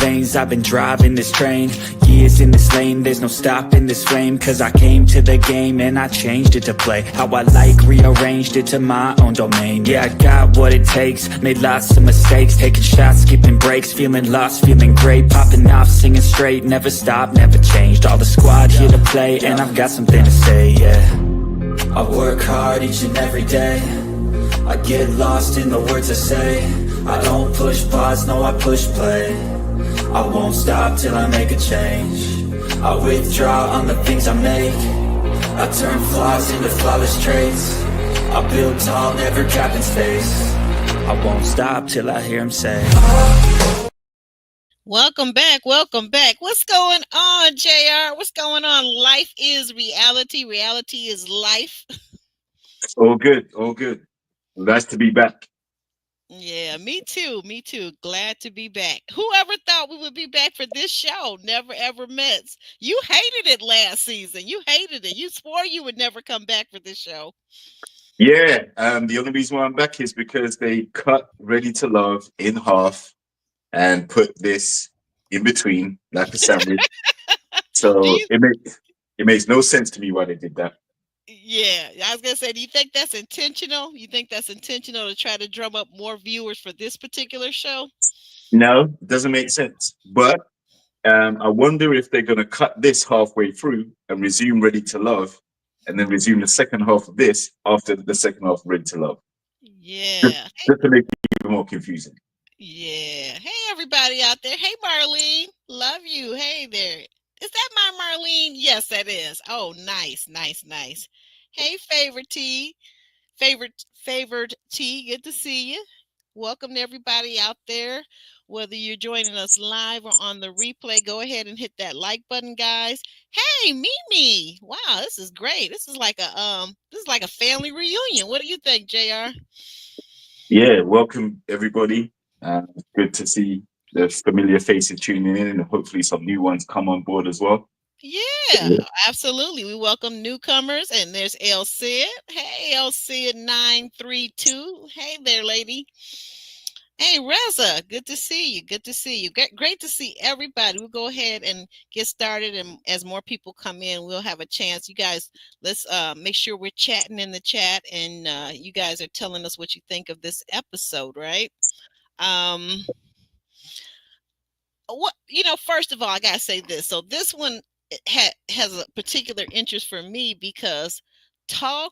veins, I've been driving this train. Years in this lane, there's no stopping this flame. Cause I came to the game and I changed it to play how I like, rearranged it to my own domain. Yeah, I got what it takes, made lots of mistakes, taking shots, skipping breaks, feeling lost, feeling great, popping off, singing straight, never stopped, never changed. All the squad here to play, and I've got something to say, yeah. I work hard each and every day, I get lost in the words I say. I don't push pause, no I push play. I won't stop till I make a change. I withdraw on the things I make. I turn flaws into flawless traits. I build tall, never capping space. I won't stop till I hear him say, welcome back. What's going on, JR? What's going on? Life is reality. Reality is life. All good. Nice to be back. Yeah, me too. Glad to be back. Whoever thought we would be back for this show? Never Ever Mets. You hated it last season. You hated it. You swore you would never come back for this show. Yeah. The only reason why I'm back is because they cut Ready to Love in half and put this in between like a sandwich. So it makes no sense to me why they did that. Yeah, I was gonna say, do you think that's intentional? You think that's intentional to try to drum up more viewers for this particular show? No, it doesn't make sense. But I wonder if they're going to cut this halfway through and resume Ready to Love, and then resume the second half of this after the second half of Ready to Love. Yeah. Just to make it even more confusing. Yeah. Hey, everybody out there. Hey, Marlene. Love you. Hey there. Is that my Marlene? Yes, that is. Oh, nice. Hey, Favored T. Favored T. Good to see you. Welcome to everybody out there. Whether you're joining us live or on the replay, go ahead and hit that like button, guys. Hey, Mimi. Wow, this is great. This is like a family reunion. What do you think, JR? Yeah, welcome everybody. Good to see the familiar faces tuning in, and hopefully some new ones come on board as well. Yeah, absolutely. We welcome newcomers, and there's El Cid. Hey, El Cid 932. Hey there, lady. Hey, Reza. Good to see you. Great to see everybody. We'll go ahead and get started, and as more people come in, we'll have a chance. You guys, let's make sure we're chatting in the chat, and you guys are telling us what you think of this episode, right? First of all, I gotta say this. So this one has a particular interest for me because tall,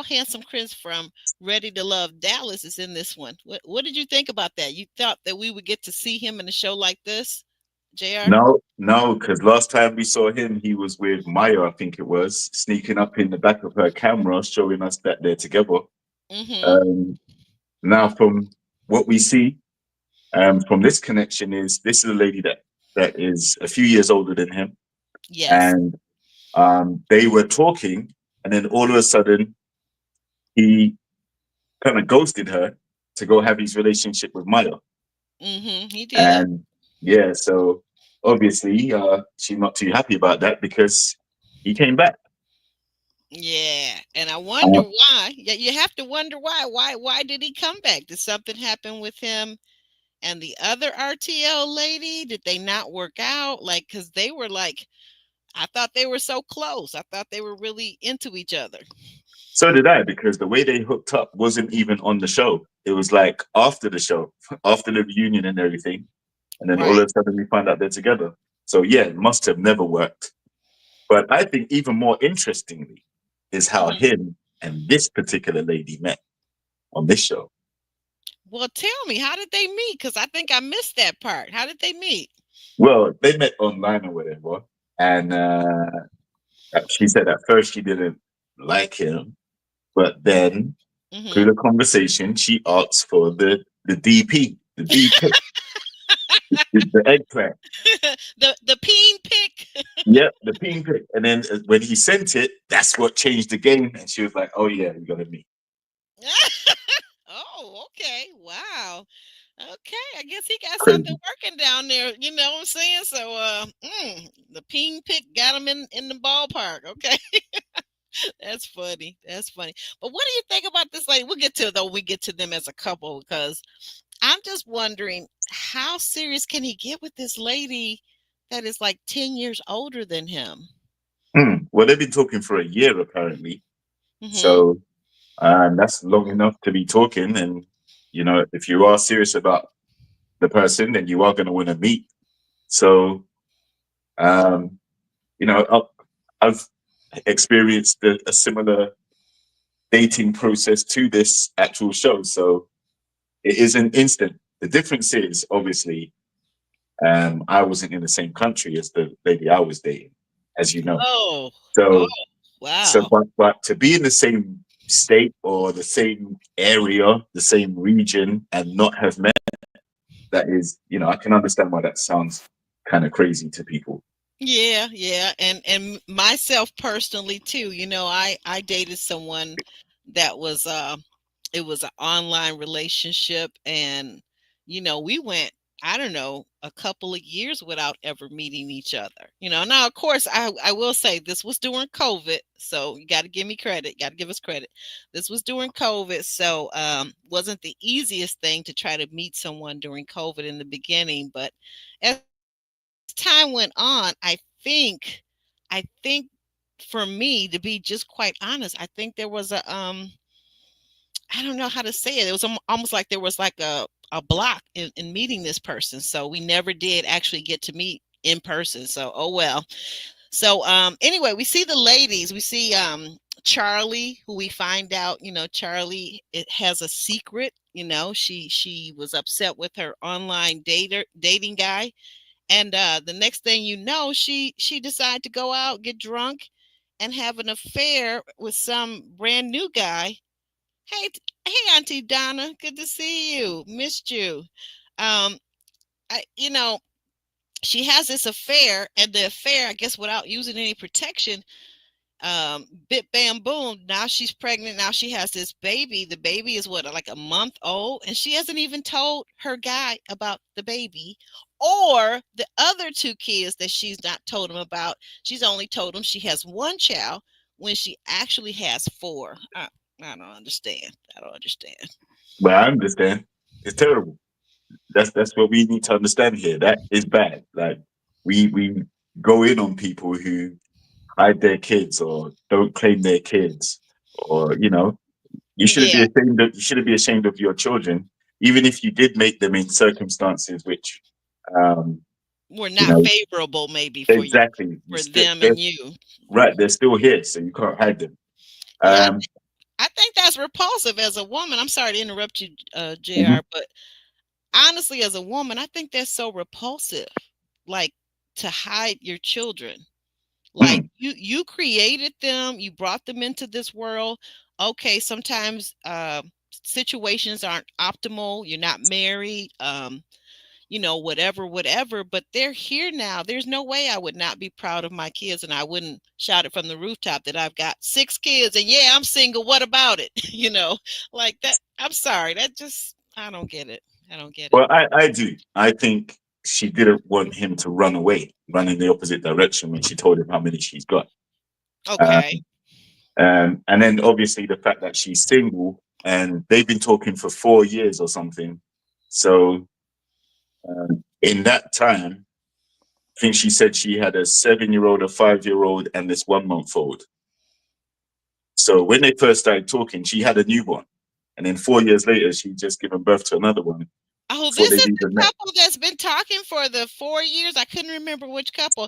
handsome Chris from Ready to Love Dallas is in this one. What did you think about that? You thought that we would get to see him in a show like this, JR? No, because last time we saw him, he was with Maya, I think it was, sneaking up in the back of her camera, showing us that they're together. Mm-hmm. Now, from what we see, from this connection, this is a lady that is a few years older than him. Yes. And they were talking, and then all of a sudden, he kind of ghosted her to go have his relationship with Maya. Mm-hmm. He did. And yeah, so obviously, she's not too happy about that because he came back. Yeah, and I wonder why. Yeah, you have to wonder why. Why did he come back? Did something happen with him and the other RTL lady? Did they not work out? Like, because they were like, I thought they were so close. I thought they were really into each other. So did I, because the way they hooked up wasn't even on the show. It was like after the show, after the reunion and everything. And then all of a sudden we find out they're together. So yeah, it must have never worked. But I think even more interestingly is how him and this particular lady met on this show. Well, tell me, how did they meet? Because I think I missed that part. How did they meet? Well, they met online or whatever. And she said at first she didn't like him. But then through the conversation, she asked for the DP, the DP. The eggplant. the peen pick. Yep, the peen pick. And then when he sent it, that's what changed the game. And she was like, "Oh yeah, you got to meet." Oh, okay. Wow. Okay, I guess he got Crazy. something working down there. You know what I'm saying? So, the peen pick got him in the ballpark. Okay. That's funny. But what do you think about this lady? We get to them as a couple because I'm just wondering how serious can he get with this lady that is like 10 years older than him? Well, they've been talking for a year apparently, Hmm. so that's long enough to be talking. And if you are serious about the person, then you are going to want to meet. So, um, I've experienced a similar dating process to this actual show, so it is an instant. The difference is obviously, I wasn't in the same country as the lady I was dating, as you know. Oh, oh, So, wow. but to be in the same state or the same area, the same region, and not have met, that is, I can understand why that sounds kind of crazy to people. Yeah, yeah, and myself personally too. I dated someone that was it was an online relationship, and we went, I don't know, a couple of years without ever meeting each other. Now of course I will say this was during COVID, so you got to give me credit, got to give us credit. This was during COVID, so wasn't the easiest thing to try to meet someone during COVID in the beginning, but as time went on, I think for me, to be just quite honest, I think there was a I don't know how to say it. It was almost like there was like a block in meeting this person. So we never did actually get to meet in person. So oh well. So anyway, we see the ladies. We see Charlie, who we find out, Charlie it has a secret. She was upset with her online dating guy, and the next thing you know, she decided to go out, get drunk, and have an affair with some brand new guy. Hey, Auntie Donna, good to see you. Missed you. Um, she has this affair, and the affair, I guess, without using any protection, bit bam boom, now she's pregnant, now she has this baby. The baby is what, like a month old, and she hasn't even told her guy about the baby or the other two kids that she's not told him about. She's only told him she has one child when she actually has four. I don't understand. I don't understand. But I understand it's terrible. That's what we need to understand here. That is bad. Like we go in on people who hide their kids or don't claim their kids, or Yeah, you shouldn't be ashamed of your children, even if you did make them in circumstances which, um, we're you not know, favorable maybe for you, exactly. for them They're and you. right. They're still here, so you can't hide them. Yeah, Um, I think that's repulsive as a woman. I'm sorry to interrupt you, mhm, JR, but honestly, as a woman, I think that's so repulsive. Like, to hide your children. Like, mm. you created them, you brought them into this world. Okay, sometimes situations aren't optimal. You're not married. Whatever, whatever, but they're here now. There's no way I would not be proud of my kids, and I wouldn't shout it from the rooftop that I've got 6 kids and yeah, I'm single. What about it? Like that. I'm sorry. That just, I don't get it. I don't get it. Well, I do. I think she didn't want him to run away, run in the opposite direction when she told him how many she's got. Okay. Um, and then obviously the fact that she's single and they've been talking for 4 years or something. So in that time, I think she said she had a 7 year old, a 5 year old, and this 1 month old. So when they first started talking, she had a newborn. And then 4 years later, she'd just given birth to another one Oh, before this they'd is even the met. couple that's been talking for the 4 years. I couldn't remember which couple.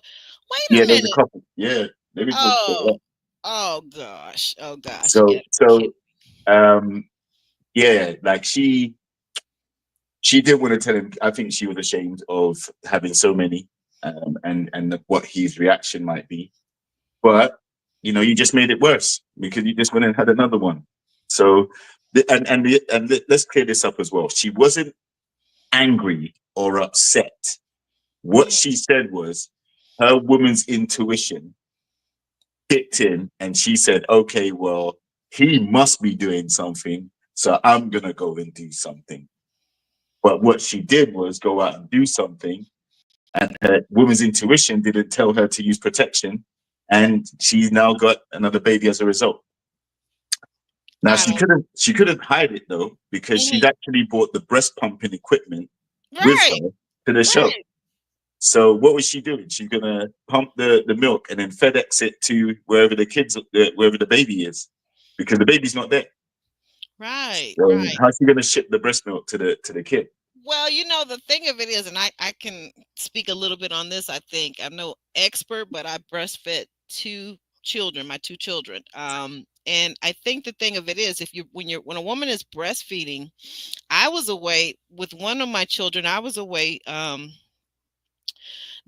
Wait Yeah, a there's a minute. couple. Yeah, they've been talking for a Oh, while. oh gosh. Oh gosh. You So, gotta be so kidding. um, yeah, like she didn't want to tell him. I think she was ashamed of having so many, and what his reaction might be. But you just made it worse because you just went and had another one. So, let's clear this up as well. She wasn't angry or upset. What Mhm. she said was her woman's intuition kicked in, and she said, "Okay, well, he must be doing something, so I'm gonna go and do something." But what she did was go out and do something, and her woman's intuition didn't tell her to use protection, and she's now got another baby as a result. Now I don't. she couldn't hide it though, because Mhm. she'd actually bought the breast pumping equipment with Right, her to the show. right, So what was she doing? She's gonna pump the milk and then FedEx it to wherever the baby is, because the baby's not there. right, So right. how's she gonna ship the breast milk to the kid? Well, the thing of it is, and I can speak a little bit on this. I think I'm no expert, but I breastfed two children, my two children. And I think the thing of it is, if you when a woman is breastfeeding, I was away with one of my children. I was away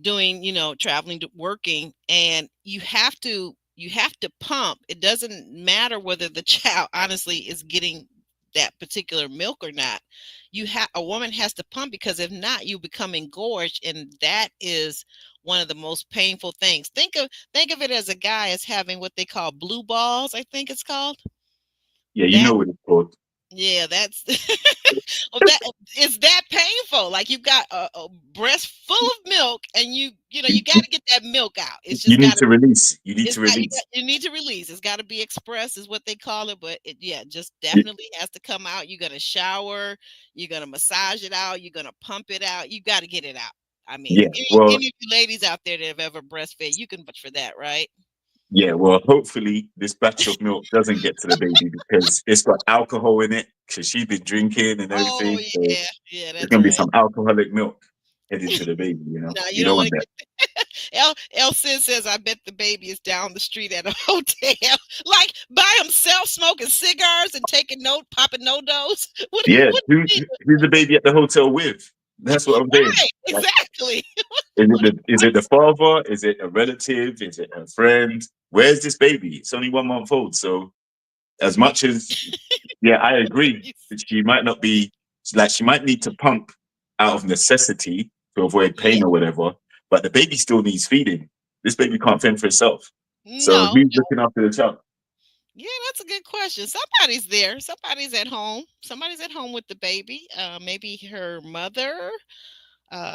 doing, traveling to working, and you have to pump. It doesn't matter whether the child honestly is getting that particular milk or not. A woman has to pump, because if not, you become engorged, and that is one of the most painful things. Think of it as a guy as having what they call blue balls, I think it's called. Yeah, you That know what it's called. Yeah, that's well, that it's that painful. Like, you've got a breast full of milk, and you got to get that milk out. It's You just need got to to release. You need it's to got release. you need to release. It's got to be expressed, is what they call it. But yeah, just Y- definitely has to come out. You're gonna shower. You're gonna massage it out. You're gonna pump it out. You got to get it out. I mean, Yeah. any Well, of you ladies out there that have ever breastfed, you can vouch for that, right? yeah. Well, hopefully this batch of milk doesn't get to the baby because it's got alcohol in it because she's been drinking and Oh everything. So yeah, yeah, it's that's gonna be right. some alcoholic milk heading to the baby. No, you You don't don't want want to that. get El Sid says, I bet the baby is down the street at a hotel, like by himself, smoking cigars and taking popping no dos. What do you Yeah. what do you Who's the baby at the hotel with? That's what I'm mean? saying. Right, Like, exactly. What is it the father? Is it a relative? Is it a friend? Where's this baby? It's only 1 month old. So as much as, yeah, I agree that she might not be, like, she might need to pump out of necessity to avoid Yeah, pain or whatever, but the baby still needs feeding. This baby can't fend for itself. So no, who's no. looking after the child? Yeah, that's a good question. Somebody's there. Somebody's at home. Somebody's at home with the baby. Maybe her mother.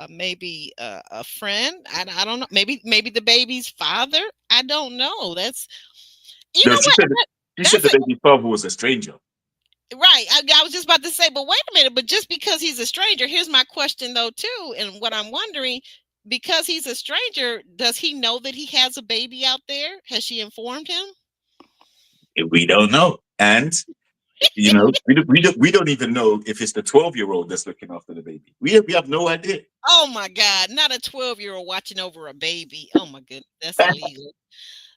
Maybe a friend. I don't know. Maybe the baby's father. I don't know. You No, know what? she said That's the baby's father was a stranger. Right. I was just about to say, but wait a minute. But just because he's a stranger, here's my question though, too. And what I'm wondering, because he's a stranger, does he know that he has a baby out there? Has she informed him? We don't know. And we don't even know if it's the 12-year-old that's looking after the baby. We have no idea. Oh my God, not a 12-year-old watching over a baby. Oh my goodness, that's illegal.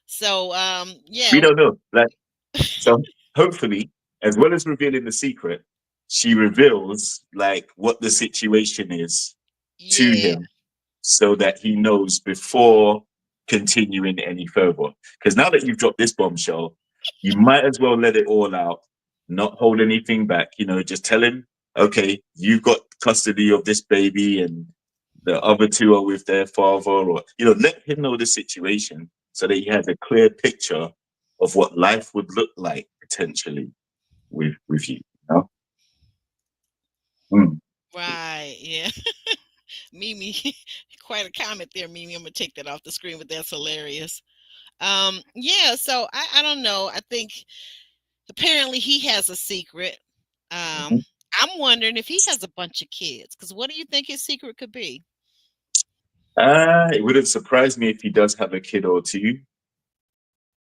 So We yeah, don't know. Like, so hopefully, as well as revealing the secret, she reveals like what the situation is to yeah. him so that he knows before continuing any further. Because now that you've dropped this bombshell, you might as well let it all out, not hold anything back. Just tell him, okay, you've got custody of this baby and the other two are with their father, or, let him know the situation so that he has a clear picture of what life would look like potentially with you. You know? Mm. Right, yeah. Mimi, quite a comment there, Mimi. I'm gonna take that off the screen, but that's hilarious. Yeah, so I don't know. I think apparently he has a secret. Um, Mhm. I'm wondering if he has a bunch of kids, because what do you think his secret could be? It wouldn't surprise me if he does have a kid or two.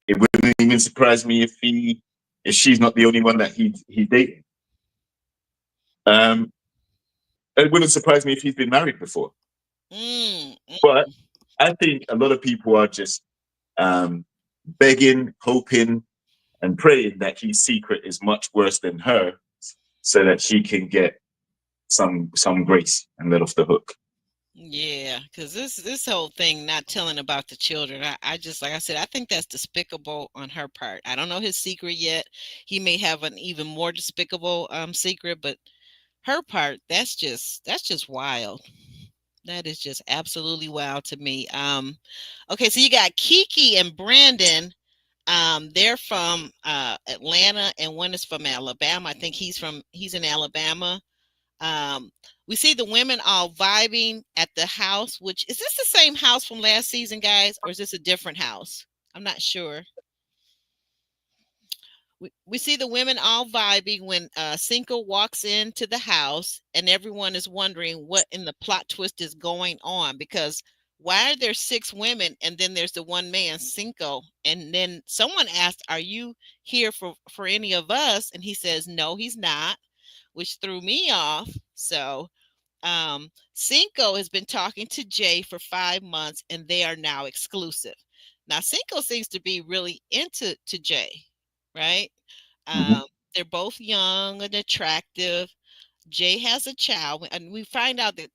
It wouldn't even surprise me if she's not the only one that he's dating. Um, it wouldn't surprise me if he's been married before. Mm, But I think a lot of people are just um, begging, hoping, and praying that his secret is much worse than her, so that she can get some grace and let off the hook. yeah, because this whole thing not telling about the children, I just, like I said, I think that's despicable on her part. I don't know his secret yet. He may have an even more despicable secret, but her part, that's just wild. That is just absolutely wild to me. Okay, so you got Kiki and Brandon. They're from Atlanta, and one is from Alabama. I think he's in Alabama. Um, we see the women all vibing at the house. Which is this the same house from last season, guys, or is this a different house? I'm not sure. We see the women all vibing when Cinco walks into the house, and everyone is wondering what in the plot twist is going on, because why are there six women and then there's the one man, Cinco? And then someone asked, "Are you here for any of us?" And he says, "No, he's not," which threw me off. So Cinco has been talking to Jay for 5 months, and they are now exclusive. Now, Cinco seems to be really into Jay, right? Hmm. Um, they're both young and attractive. Jay has a child, and we find out that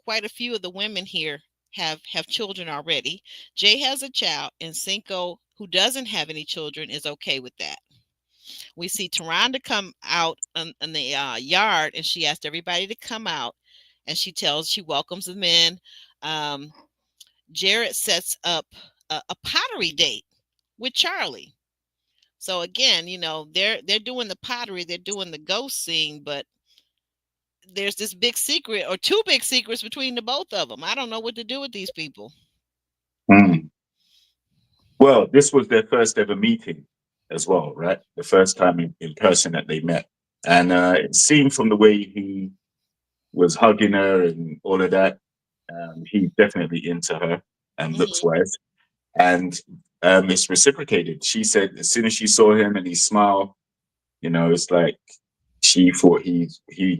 quite a few of the women here have children already. Jay has a child, and Cinco, who doesn't have any children, is okay with that. We see Taronda come out in the yard, and she asked everybody to come out, and she welcomes them in. Um, Jared sets up a pottery date with Charlie. So again, they're doing the pottery, they're doing the ghost scene, but there's this big secret, or two big secrets, between the both of them. I don't know what to do with these people. Mm. Well, this was their first ever meeting as well, right? The first time in person that they met. And it seemed from the way he was hugging her and all of that, he's definitely into her and looks Hmm. wise. And it's reciprocated. She said as soon as she saw him and he smiled, it's like she thought he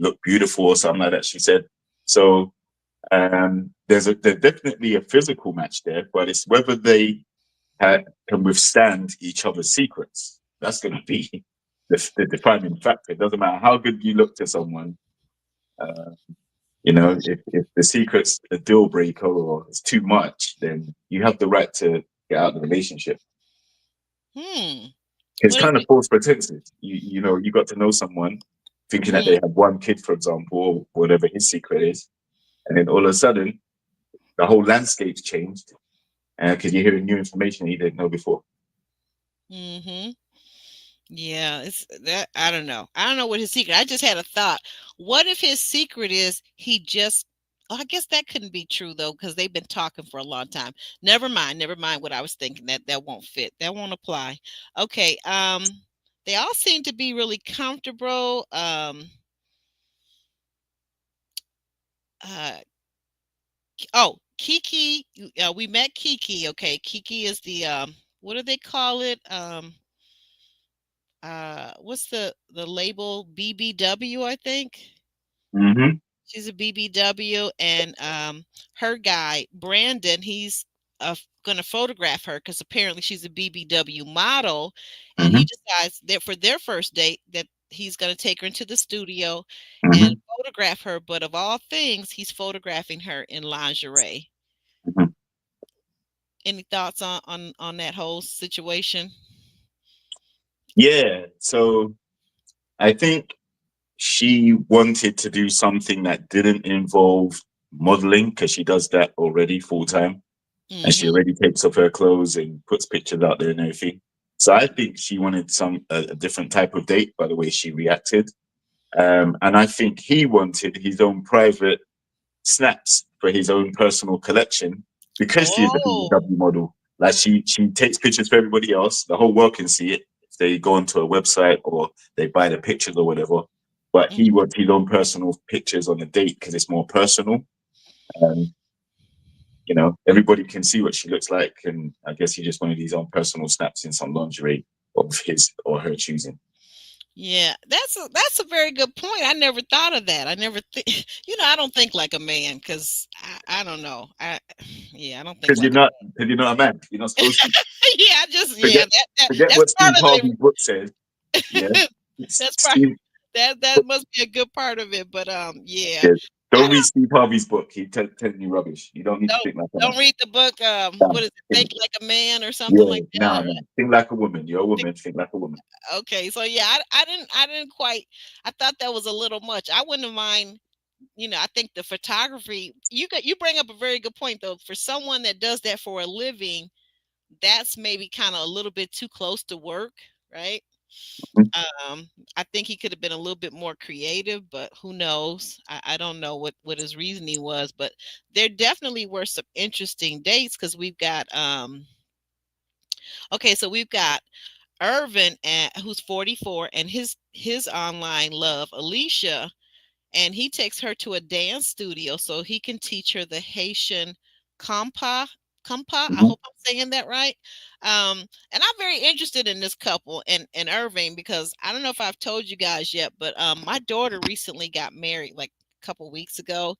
looked beautiful or something like that. She said so. There's definitely a physical match there, but it's whether they can withstand each other's secrets. That's going to be the defining factor. It doesn't matter how good you look to someone. Uh, if the secret's a deal breaker or it's too much, then you have the right to get out of the relationship. Hmm. It's What is kind of it? false pretenses. You got to know someone thinking that they Hmm. have one kid, for example, or whatever his secret is, and then all of a sudden the whole landscape's changed because you're hearing new information you didn't know before. Hmm. Yeah, it's that. I don't know. I don't know what his secret. I just had a thought. What if his secret is he just? Oh, I guess that couldn't be true though, because they've been talking for a long time. Never mind. Never mind what I was thinking. That won't fit. That won't apply. Okay. They all seem to be really comfortable. Uh. Oh, Kiki. We met Kiki. Okay, Kiki is the What do they call it? What's the label? BBW, I think. Hmm. She's a BBW, and her guy Brandon, he's going to photograph her because apparently she's a BBW model, and he Hmm. decides that for their first date that he's going to take her into the studio and Hmm. photograph her. But of all things, he's photographing her in lingerie. Hmm. Any thoughts on that whole situation? Yeah. So I think she wanted to do something that didn't involve modeling because she does that already full time, and she Hmm. already takes off her clothes and puts pictures out there and everything. So I think she wanted a different type of date by the way she reacted, and I think he wanted his own private snaps for his own personal collection because she's a Oh. BBW model. Like she takes pictures for everybody else. The whole world can see it if they go onto a website or they buy the pictures or whatever. But he Mhm. wants his own personal pictures on the date because it's more personal. Um, everybody can see what she looks like, and I guess he just wanted his own personal snaps in some lingerie of his or her choosing. Yeah, that's a very good point. I never thought of that. I never think, I don't think like a man, because I don't know. Yeah, I don't think like Because you're not a man. You're not supposed to. yeah, I just Forget forget that's what part Steve of Harvey's book says. Yeah. it. That's part Steve, that must be a good part of it. But yeah, yeah. I Don't read Steve Harvey's book. He's telling you rubbish. You don't need to don't think like a don't man. read the book. What Damn. is it? Think like a man, or something Yeah, like no, that. no. Think like a woman. You're a woman. Think like a woman. Okay, so yeah, I didn't quite. I thought that was a little much. I wouldn't mind. I think the photography, you bring up a very good point though. For someone that does that for a living, that's maybe kind of a little bit too close to work, right? Mhm. Um, I think he could have been a little bit more creative, but who knows? I don't know what his reasoning was, but there definitely were some interesting dates, because we've got okay, so we've got Irvin, who's 44, and his online love, Alicia, and he takes her to a dance studio so he can teach her the Haitian compa. Compa, I Mhm. hope I'm saying that right. And I'm very interested in this couple and Irving, because I don't know if I've told you guys yet, but my daughter recently got married like a couple weeks ago,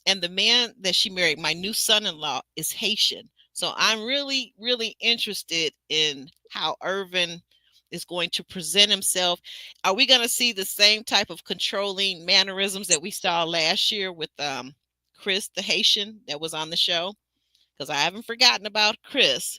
and the man that she married, my new son-in-law, is Haitian. So I'm really, really interested in how Irvin is going to present himself. Are we going to see the same type of controlling mannerisms that we saw last year with Chris, the Haitian that was on the show? Because I haven't forgotten about Chris.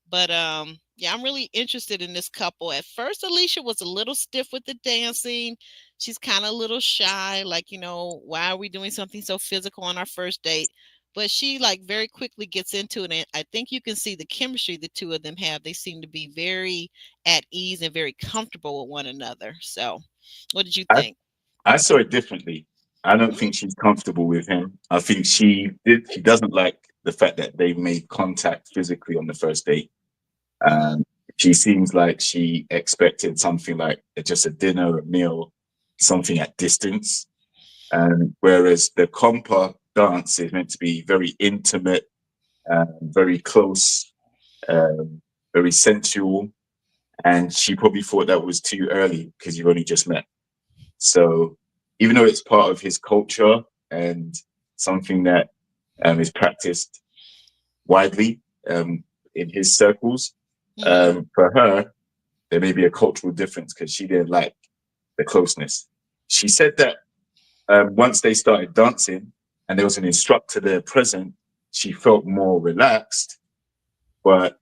But yeah, I'm really interested in this couple. At first, Alicia was a little stiff with the dancing. She's kind of a little shy, like, why are we doing something so physical on our first date? But she like very quickly gets into it, and I think you can see the chemistry the two of them have. They seem to be very at ease and very comfortable with one another. So, what did you I, think? I saw it differently. I don't Mm, think she's comfortable with him. I think she doesn't like the fact that they made contact physically on the first date. mm-hmm, Um, she seems like she expected something like just a dinner, a meal, something at distance. Whereas the compa dance is meant to be very intimate, very close, um, very sensual. And she probably thought that was too early because you've only just met. So even though it's part of his culture and something that is practiced widely in his circles, mm-hmm, for her, there may be a cultural difference because she didn't like the closeness. She said that once they started dancing and there was an instructor there present, she felt more relaxed. But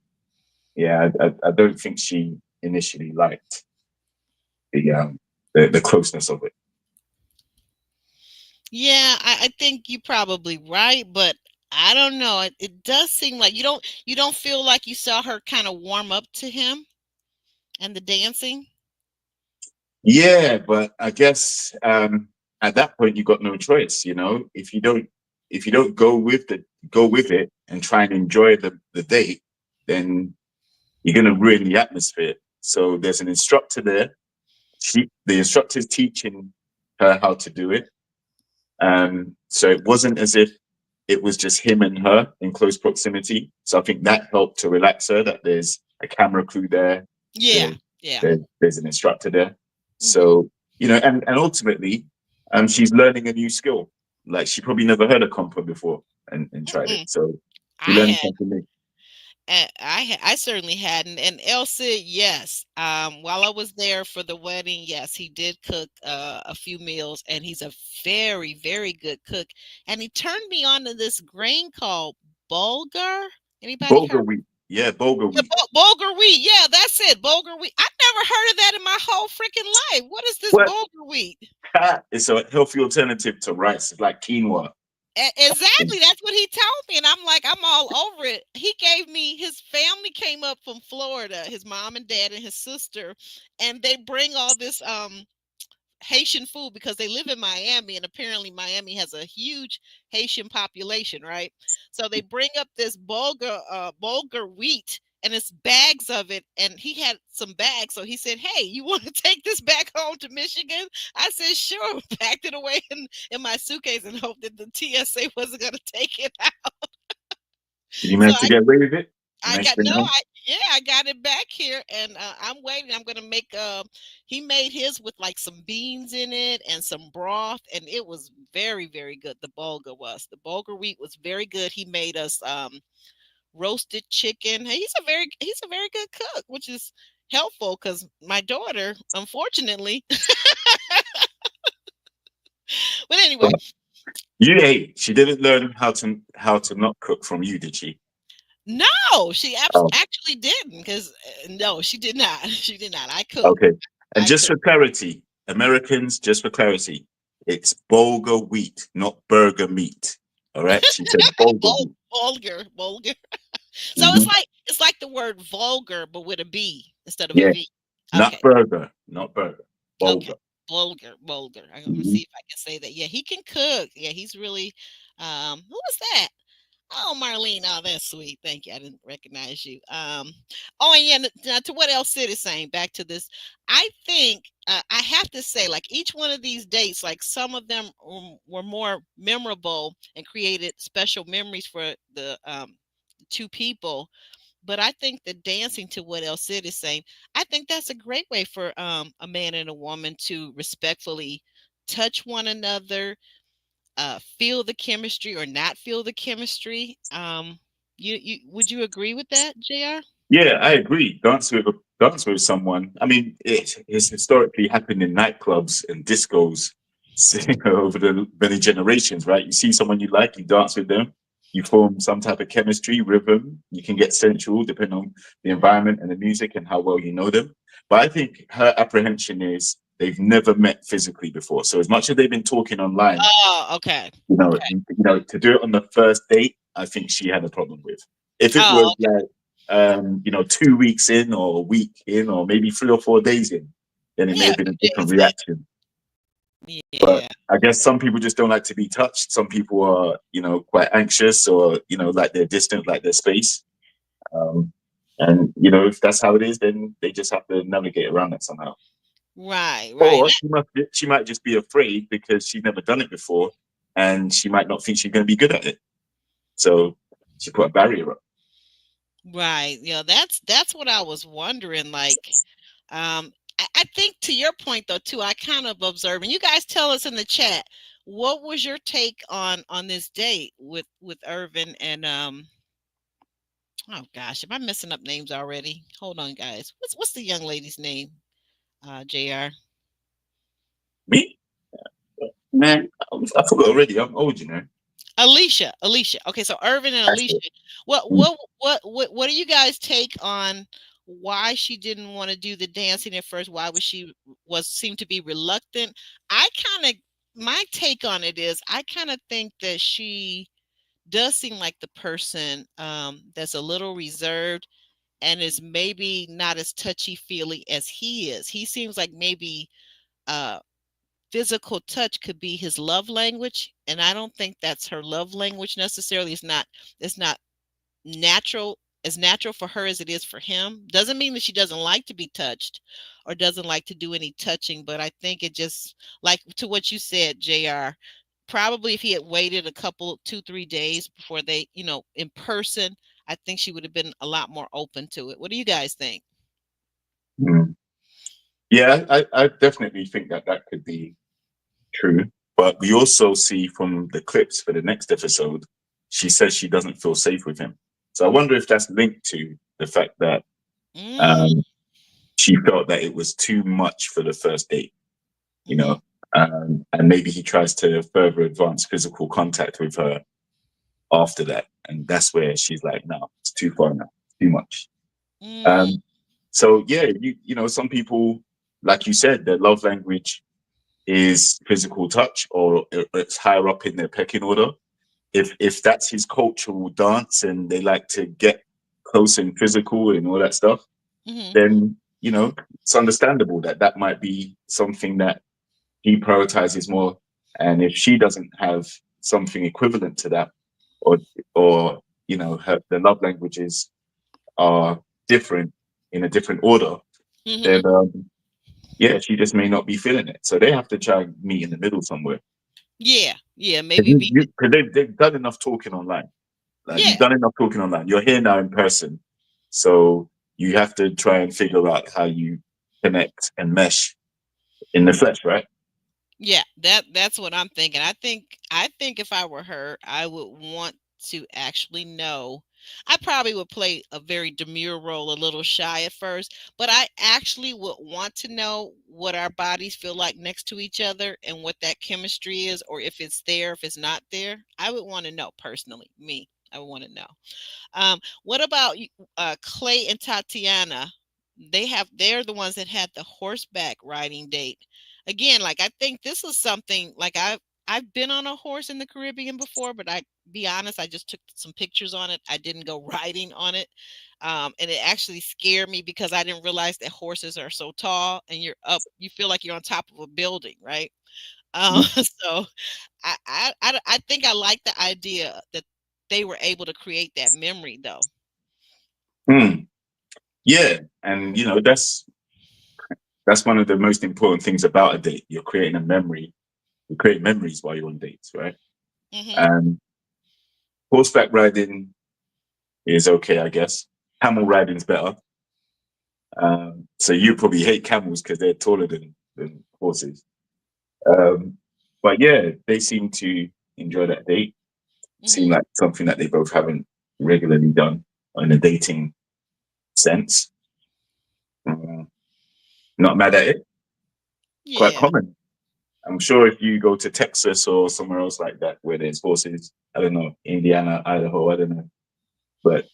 yeah, I don't think she initially liked the the closeness of it. yeah, I think you're probably right, but I don't know. It does seem like you don't feel like you saw her kind of warm up to him and the dancing. Yeah, but I guess at that point you got no choice. You know, if you don't go with it and try and enjoy the date, then you're gonna ruin the atmosphere. So there's an instructor there. The instructor's teaching her how to do it. So it wasn't as if it was just him and her in close proximity. So I think that helped to relax her. That there's a camera crew there, Yeah, there, yeah. there's an instructor there. Hmm. So and ultimately, she's learning a new skill. Like she probably never heard of compo before and tried it. Mm-mm. So she I learned had something new. I certainly hadn't. And Elsie, yes. While I was there for the wedding, yes, he did cook a few meals, and he's a very, very good cook. And he turned me on to this grain called bulgur. Anybody Bulgur heard? wheat, yeah, bulgur Yeah, wheat. bulgur wheat. Yeah, that's it. Bulgur wheat. I've never heard of that in my whole freaking life. What is this What? bulgur wheat? It's a healthy alternative to rice. It's like quinoa. Exactly. That's what he told me. And I'm like, I'm all over it. He gave me, his family came up from Florida, his mom and dad and his sister, and they bring all this Haitian food because they live in Miami, and apparently Miami has a huge Haitian population, right? So they bring up this bulgur wheat, and it's bags of it, and he had some bags, so he said, "Hey, you want to take this back home to Michigan?" I said, "Sure." Packed it away in my suitcase and hoped that the TSA wasn't going to take it out. Did you So manage to get away with it? You I managed to got bring no, it home? I got it back here, and I'm waiting. I'm gonna make. He made his with like some beans in it and some broth, and it was very, very good. The bulgur wheat was very good. He made us roasted chicken. Hey, he's a very good cook, which is helpful because my daughter, unfortunately, but anyway, She didn't learn how to not cook from you, did she? no, she Oh, actually didn't, because no, she did not. She did not. I cooked. okay. And I just cooked. for clarity, Americans, just for clarity, it's bulgur wheat, not burger meat. All right. She said bulgur wheat. Vulgar. So it's Hmm. like the word vulgar, but with a B instead of a Yeah, V. not Okay, burger, not burger. okay. Bulgur. Vulgar. Let me Hmm. see if I can say that. Yeah, he can cook. Yeah, he's really. Who was that? Oh, Marlene. Oh, that's sweet. Thank you. I didn't recognize you. Oh, and yeah, now to what else Sid is saying, back to this, I think I have to say, like each one of these dates, like some of them were more memorable and created special memories for the two people. But I think the dancing, to what else Sid is saying, I think that's a great way for a man and a woman to respectfully touch one another, feel the chemistry or not feel the chemistry. You would you agree with that, Jr.? Yeah, I agree. Dance with someone. I mean, it's historically happened in nightclubs and discos over the many generations, right? You see someone you like, you dance with them, you form some type of chemistry, rhythm. You can get sensual depending on the environment and the music and how well you know them. But I think her apprehension is they've never met physically before. So as much as they've been talking online, Oh, okay, okay. to do it on the first date, I think she had a problem with. If it was Oh, like 2 weeks in or a week in or maybe 3 or 4 days in, then it okay. may Yeah, have a been a few different days in. reaction. But Yeah. I guess some people just don't like to be touched. Some people are, quite anxious or, like they're distant, like their space. Um, and, if that's how it is, then they just have to navigate around that somehow. Right, right. Or she might just be afraid because she's never done it before and she might not think she's going to be good at it. So she put a barrier up. Right. Yeah, that's what I was wondering. Like, I think to your point though too, I kind of observe, and you guys tell us in the chat, what was your take on this date with Irvin and oh gosh, am I messing up names already? Hold on, guys. What's the young lady's name? Jr. Me? Man, I forgot already. I'm old, Alicia. Alicia. Okay, so Irvin and That's Alicia. it. What Mm. what what do you guys take on why she didn't want to do the dancing at first? Why was she was seemed to be reluctant? I kind of my take on it is I kind of think that she does seem like the person that's a little reserved and is maybe not as touchy feely as he is. He seems like maybe uh physical touch could be his love language, and I don't think that's her love language necessarily. It's not natural, as natural for her as it is for him. Doesn't mean that she doesn't like to be touched or doesn't like to do any touching, but I think it just, like to what you said, JR, probably if he had waited a couple 2-3 days before they, in person, I think she would have been a lot more open to it. What do you guys think? Mm. Yeah, I definitely think that that could be true. But we also see from the clips for the next episode, she says she doesn't feel safe with him. So I wonder if that's linked to the fact that Mm, um, she felt that it was too much for the first date, you mm-hmm, know, and maybe he tries to further advance physical contact with her after that. And that's where she's like, no, it's too far now, too much. mm, Um, so yeah, some people, like you said, their love language is physical touch, or it's higher up in their pecking order. If that's his cultural dance, and they like to get close and physical and all that stuff, mm-hmm, then it's understandable that that might be something that he prioritizes more. And if she doesn't have something equivalent to that, or the love languages are different in a different order, mm-hmm. then yeah, she just may not be feeling it. So they have to try and meet in the middle somewhere. Yeah, yeah, maybe Because be they've done enough talking online. Like yeah. you've done enough talking online. You're here now in person. So you have to try and figure out how you connect and mesh in the flesh, right? Yeah, that's what I'm thinking. I think if I were her, I would want to actually know. I probably would play a very demure role, a little shy at first, but I actually would want to know what our bodies feel like next to each other and what that chemistry is, or if it's there, if it's not there. I would want to know personally. Me, I would want to know. What about Clay and Tatiana? They're the ones that had the horseback riding date. Again, like I think this is something like I've been on a horse in the Caribbean before, but I be honest, I just took some pictures on it. I didn't go riding on it. And it actually scared me because I didn't realize that horses are so tall and you feel like you're on top of a building, right? Mm. So I think I like the idea that they were able to create that memory, though. Yeah, and that's one of the most important things about a date. You're creating a memory. You create memories while you're on dates, right? Hmm. And horseback riding is okay, I guess. Camel riding's better. So you probably hate camels because they're taller than horses. Um, but yeah, they seem to enjoy that date. Seem Hmm. like something that they both haven't regularly done in a dating sense. Uh, Not mad at it. Quite Yeah. common. I'm sure if you go to Texas or somewhere else like that where there's horses, I don't know, Indiana, Idaho, I don't know, but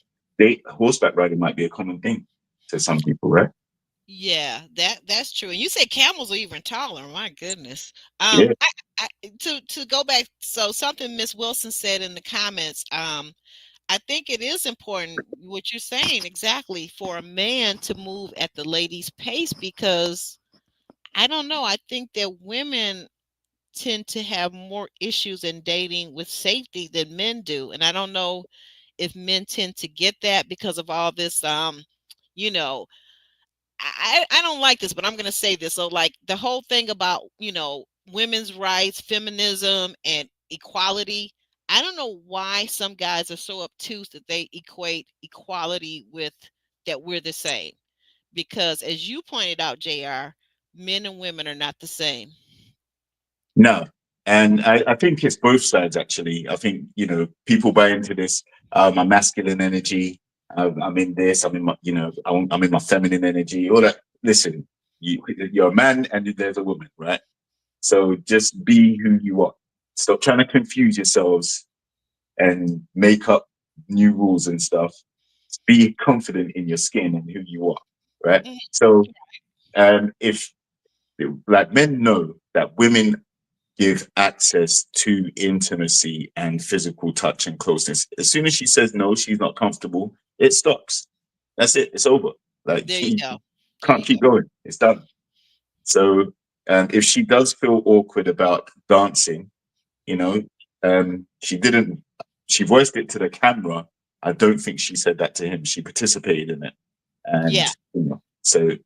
horseback riding might be a common thing to some people, right? Yeah, that's true. And you say camels are even taller. My goodness. Yeah. I to go back. So something Miss Wilson said in the comments. I think it is important what you're saying exactly for a man to move at the lady's pace because I don't know. I think that women tend to have more issues in dating with safety than men do, and I don't know if men tend to get that because of all this. You know, I don't like this, but I'm going to say this. So, like the whole thing about, women's rights, feminism, and equality. I don't know why some guys are so obtuse that they equate equality with that we're the same. Because as you pointed out, JR, men and women are not the same. No. And I think it's both sides, actually. I think, people buy into this, my masculine energy. I'm in this, I'm in my, I'm in my feminine energy, all that. Listen, you're a man and there's a woman, right? So just be who you are. Stop trying to confuse yourselves and make up new rules and stuff. Be confident in your skin and who you are, right? Mhm. So, if like men know that women give access to intimacy and physical touch and closeness. As soon as she says no, she's not comfortable, it stops. That's it. It's over. Like There you you go. There can't you go. keep going. It's done. So if she does feel awkward about dancing, you know, she didn't. She voiced it to the camera. I don't think she said that to him. She participated in it, and Yeah. so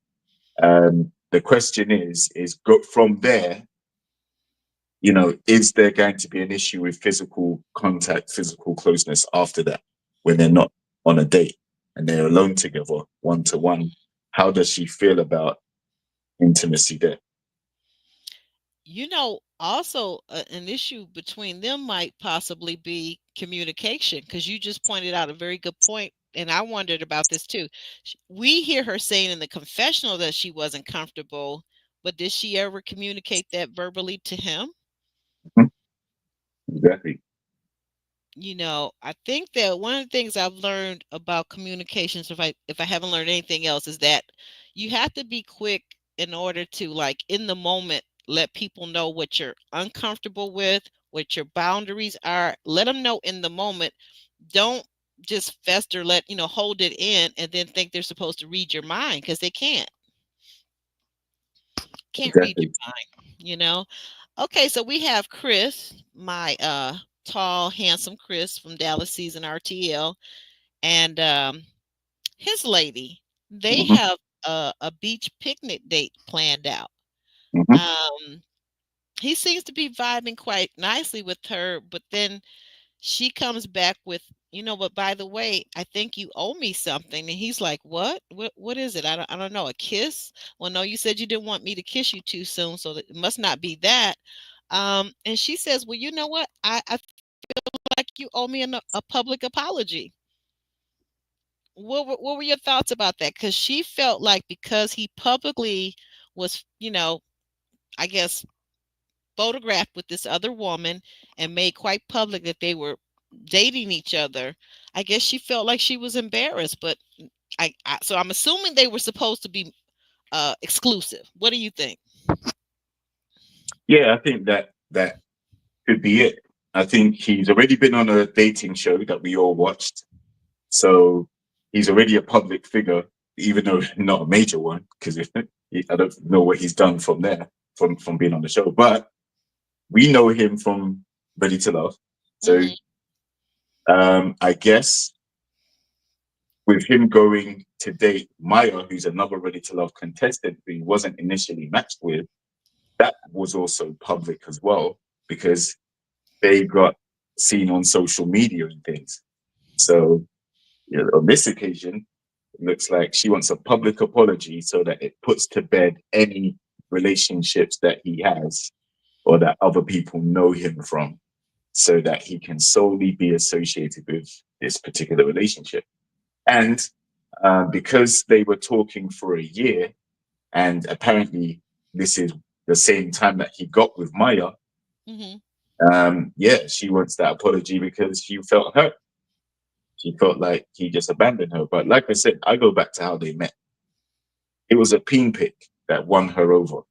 the question is go from there. Is there going to be an issue with physical contact, physical closeness after that when they're not on a date and they're alone together, one to one? How does she feel about intimacy there? Also an issue between them might possibly be communication because you just pointed out a very good point, and I wondered about this too. We hear her saying in the confessional that she wasn't comfortable, but did she ever communicate that verbally to him? Mhm. Exactly. I think that one of the things I've learned about communications, if I haven't learned anything else, is that you have to be quick in order to, like, in the moment, let people know what you're uncomfortable with, what your boundaries are. Let them know in the moment. Don't just fester, hold it in and then think they're supposed to read your mind because they can't read your Exactly. mind. Okay, so we have Chris, my tall, handsome Chris from Dallas season RTL, and his lady. They Hmm. have a beach picnic date planned out. Hmm. Um, he seems to be vibing quite nicely with her, but then she comes back with, but by the way, I think you owe me something. And he's like, what? What is it? I don't know. A kiss? Well, no, you said you didn't want me to kiss you too soon, so it must not be that. And she says, well, you know what? I feel like you owe me a public apology. What were your thoughts about that? Because she felt like because he publicly was, I guess, photographed with this other woman and made quite public that they were dating each other, I guess she felt like she was embarrassed. But so I'm assuming they were supposed to be exclusive. What do you think? Yeah, I think that could be it. I think he's already been on a dating show that we all watched. So he's already a public figure, even though not a major one, because I don't know what he's done from there, from being on the show. But we know him from Ready to Love. So Hmm. I guess with him going to date Maya, who's another Ready to Love contestant who he wasn't initially matched with, that was also public as well because they got seen on social media and things. So on this occasion, it looks like she wants a public apology so that it puts to bed any relationships that he has or that other people know him from, so that he can solely be associated with this particular relationship. And because they were talking for a year, and apparently this is the same time that he got with Maya, yeah, she wants that apology because she felt hurt. She felt like he just abandoned her. But like I said, I go back to how they met. It was a peen pick that won her over.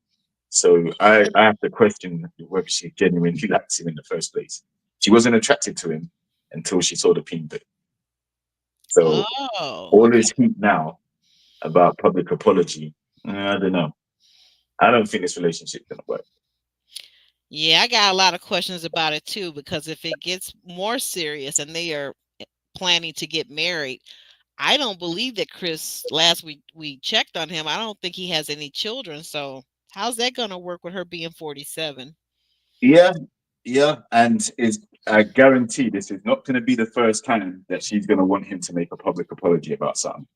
So I have to question whether she genuinely likes him in the first place. She wasn't attracted to him until she saw the peen pick. So all this heat now about public apology, I don't know. I don't think this relationship's gonna work. Yeah, I got a lot of questions about it too, because if it gets more serious and they are planning to get married, I don't believe that Chris, last we checked on him, I don't think he has any children. So how's that going to work with her being 47? Yeah, yeah. And I guarantee this is not going to be the first time that she's going to want him to make a public apology about something.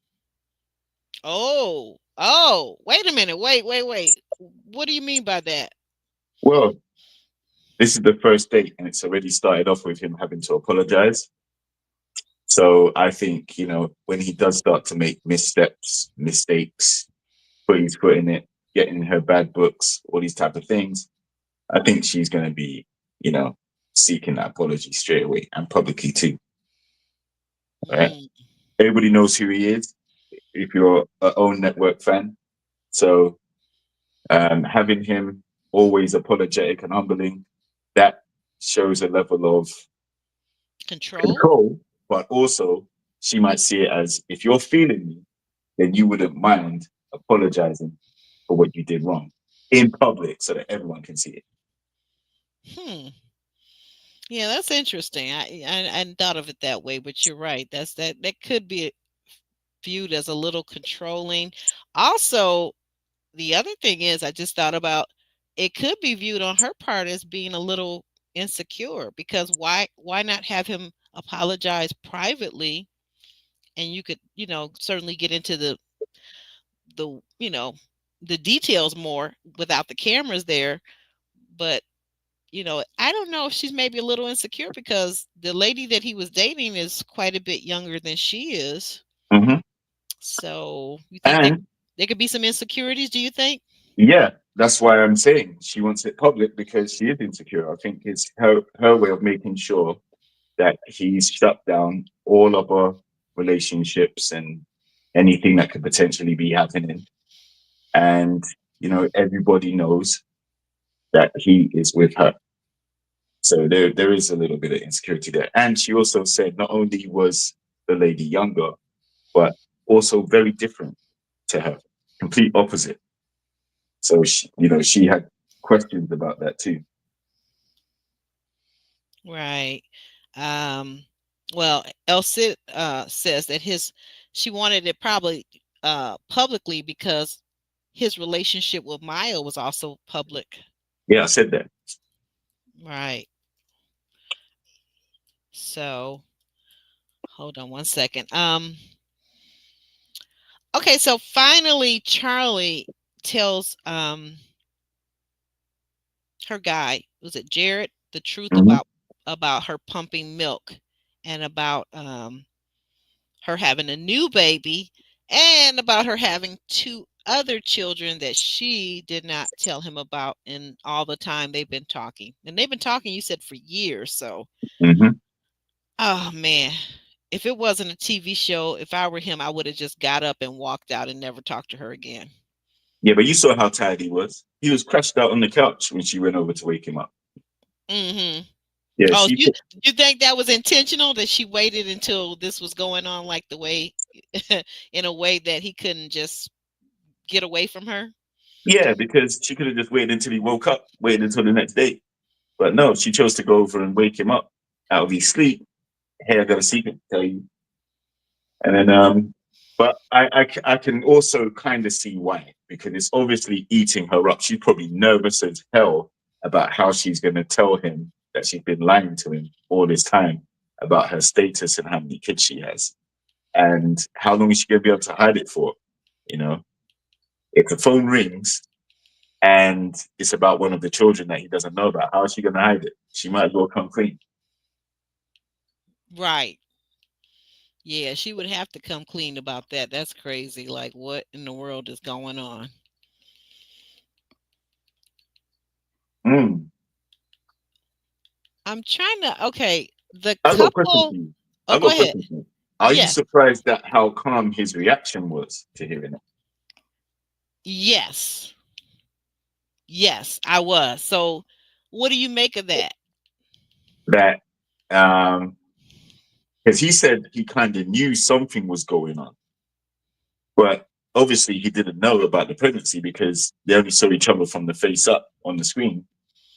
Oh, wait a minute. Wait. What do you mean by that? Well, this is the first date and it's already started off with him having to apologize. So I think, when he does start to make mistakes, put his foot in it, getting her bad books, all these type of things, I think she's going to be, seeking that apology straight away and publicly too. Right? Everybody knows who he is if you're an OWN network fan. So having him always apologetic and humbling, that shows a level of control. But also, she might see it as, if you're feeling me, then you wouldn't mind apologizing for what you did wrong in public so that everyone can see it. Yeah, that's interesting. I hadn't thought of it that way, but you're right. That could be viewed as a little controlling. Also, the other thing is, I just thought about, it could be viewed on her part as being a little insecure, because why not have him apologize privately, and you could certainly get into the the details more without the cameras there. But I don't know if she's maybe a little insecure because the lady that he was dating is quite a bit younger than she is. So you think there could be some insecurities, do you think? Yeah, that's why I'm saying she wants it public, because she is insecure. I think it's her way of making sure that he's shut down all other relationships and anything that could potentially be happening. And, everybody knows that he is with her. So there is a little bit of insecurity there. And she also said not only was the lady younger, but also very different to her, complete opposite. So she had questions about that too. Right. Well, Elsie says that she wanted it probably publicly because his relationship with Maya was also public. Yeah, I said that. Right. So hold on one second. Okay, so finally Charlie tells her guy, was it Jared, the truth about her pumping milk and about her having a new baby and about her having 2 other children that she did not tell him about in all the time they've been talking. And they've been talking, you said, for years. So, oh man, if it wasn't a TV show, if I were him, I would have just got up and walked out and never talked to her again. Yeah, but you saw how tired he was. He was crashed out on the couch when she went over to wake him up. Yeah. Oh, you think that was intentional, that she waited until this was going on, like the way, in a way that he couldn't just get away from her? Yeah, because she could have just waited until he woke up, waited until the next day. But no, she chose to go over and wake him up out of his sleep hey, I got a secret to tell you. And then, but I can also kind of see why, because it's obviously eating her up. She's probably nervous as hell about how she's going to tell him that she's been lying to him all this time about her status and how many kids she has. And how long is she going to be able to hide it for? You know, if the phone rings and it's about one of the children that he doesn't know about, how is she going to hide it? She might as well come clean. Right. Yeah, she would have to come clean about that. That's crazy. Like, what in the world is going on? Mm. I'm trying to. Okay, the I've got a question for couple. you. Oh, I've go got a ahead. question for you. Are you Yes. surprised at how calm his reaction was to hearing it? Yes. Yes, I was. So, what do you make of that? That because he said he kind of knew something was going on, but obviously he didn't know about the pregnancy because they only saw each other from the face up on the screen.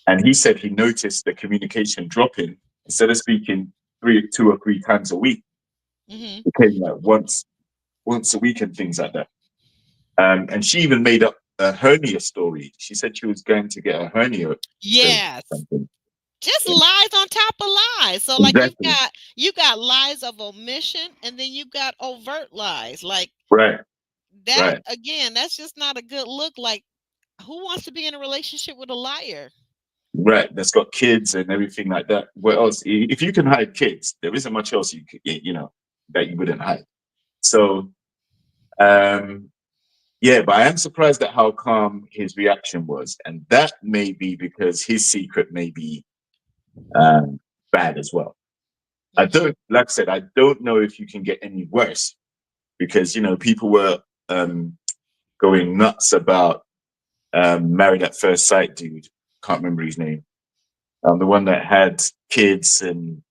And he said he noticed the communication dropping. Instead of speaking 2 or 3 times a week, Hmm. it came like once a week and things like that. And she even made up a hernia story. She said she was going to get a hernia surgery Yes. or something. Just lies on top of lies. So, like, Exactly. you got lies of omission, and then you got overt lies. Like Right. that Right. again. That's just not a good look. Like, who wants to be in a relationship with a liar? Right. That's got kids and everything like that. What else? If you can hide kids, there isn't much else you could, that you wouldn't hide. So, um, yeah, but I am surprised at how calm his reaction was, and that may be because his secret may be bad as well. I Hmm. don't, like I said, I don't know if you can get any worse because people were going nuts about Married at First Sight dude. Can't remember his name. The one that had kids and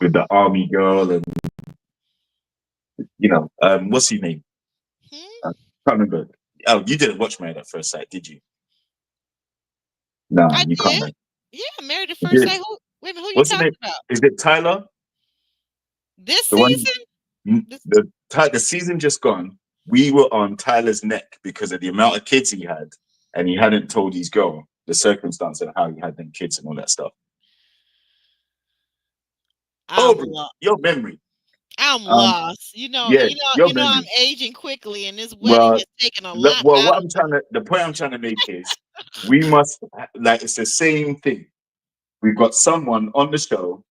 with the army girl and what's his name? Hmm? I can't remember. Oh, you didn't watch Married at First Sight, did you? Nah, I you can't. did. Remember. Yeah, married at You first did. sight. Wait a minute, who you What's the talking name? about? Is it Tyler? This The one. season? This, The season just gone. We were on Tyler's neck because of the amount of kids he had, and he hadn't told his girl the circumstance of how he had them kids and all that stuff. I'm Aubrey, lost. your memory. I'm Um, lost. yeah, your I'm memory. aging quickly, and this wedding Well, has taken a lot what out of I'm trying to, the point I'm trying to make is, we must like it's the same thing. We've got someone on the show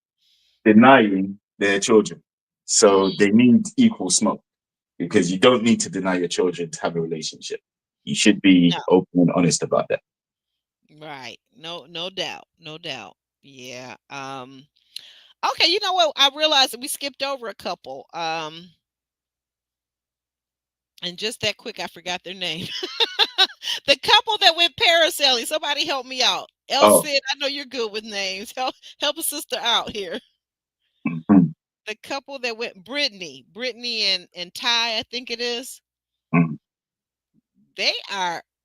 denying their children, me. so they need equal smoke because you don't need to deny your children to have a relationship. You should No, be open and honest about that. right. No, no doubt. No doubt. Yeah. Okay, you know what? I realized that we skipped over a couple. And just that quick, I forgot their name. The couple that went parasailing. Somebody help me out. Oh, Elsie, I know you're good with names. Help a sister out here. mhm, The couple that went Brittany and Ty, I think it is. mhm,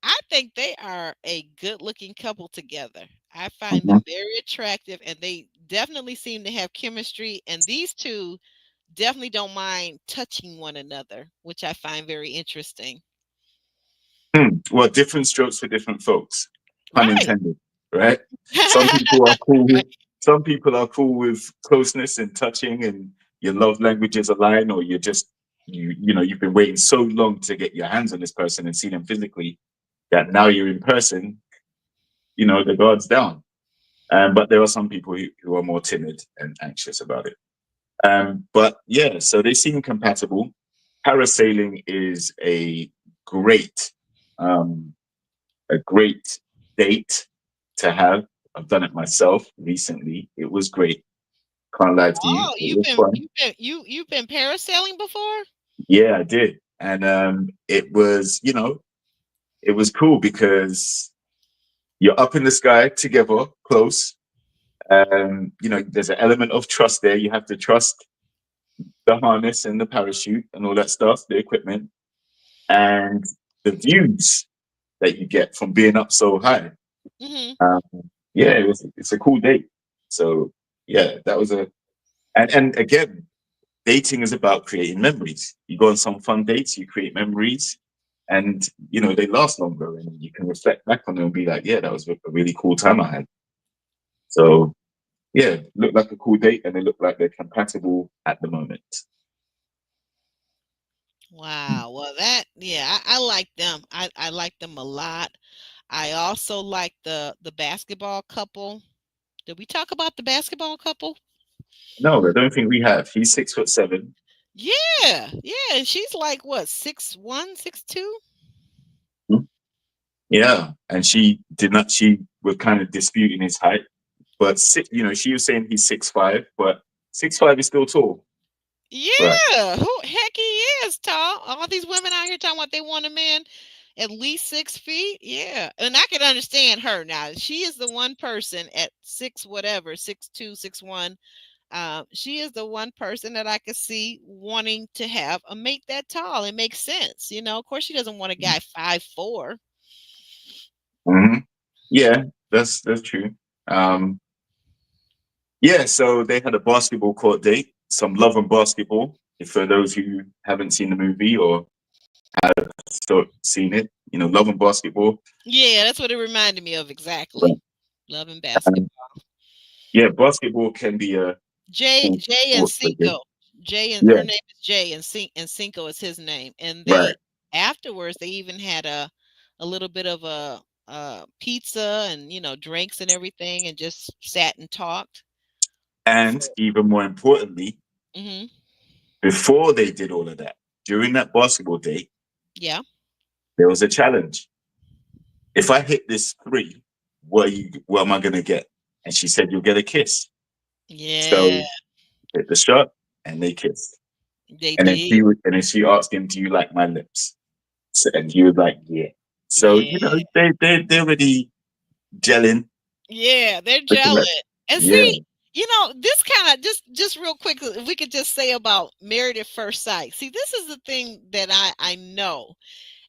I think they are a good looking couple together. I find mhm. them very attractive, and they definitely seem to have chemistry. And these two definitely don't mind touching one another, which I find very interesting. Well, different strokes for different folks, pun Right. intended, right? Some people are cool with some people are cool with closeness and touching, and your love languages align, or you're just you've been waiting so long to get your hands on this person and see them physically that now you're in person, the guard's down. But there are some people who are more timid and anxious about it. But yeah, so they seem compatible. Parasailing is great, um, a great date to have. I've done it myself recently. It was great. Can't lie to you. Oh, It was fun. you've been parasailing before? Yeah, I did. And it was cool because you're up in the sky together, close. There's an element of trust there. You have to trust the harness and the parachute and all that stuff, the equipment, and the views that you get from being up so high. Hmm. Um, yeah, it's a cool date. So yeah, that was And again, dating is about creating memories. You go on some fun dates, you create memories, and they last longer, and you can reflect back on them and be like, yeah, that was a really cool time I had. So yeah, look like a cool date, and they look like they're compatible at the moment. Wow. Well, yeah, I like them. I like them a lot. I also like the basketball couple. Did we talk about the basketball couple? No, I don't think we have. He's 6'7". Yeah, yeah. And she's like what, 6'1", 6'2"? Yeah, and she did not. She was kind of disputing his height, but she was saying he's 6'5", but 6'5" is still tall, right? Yeah, who heck he is tall. All these women out here talking about they want a man at least 6 feet. Yeah, and I can understand her now. She is the one person at six whatever, 6'2", 6'1". She is the one person that I could see wanting to have a mate that tall. It makes sense, you know. Of course, she doesn't want a guy 5'4". Hmm. Yeah, that's true. Um, yeah, so they had a basketball court date, some love and basketball. If for those who haven't seen the movie or seen it, love and basketball. Yeah, that's what it reminded me of exactly. Right. Love and Um, basketball. yeah, basketball can be a cool Jay and sport for you. Cinco. Jay and Yeah, her name is Jay and Cinco is his name. And right. they afterwards they even had a little bit of a pizza and drinks and everything and just sat and talked. And So, even more importantly, hmm, before they did all of that, during that basketball date, yeah. there was a challenge. If I hit this three, what am I gonna get? And she said, you'll get a kiss. Yeah, So hit the shot and they kissed. they And then did. she asked him, do you like my lips? So, and he was like, yeah. So, Yeah. they're already gelling. Yeah, they're Looking jealous. like, And yeah, see, this kind of just real quick, if we could just say about married at first sight. See, this is the thing that I know.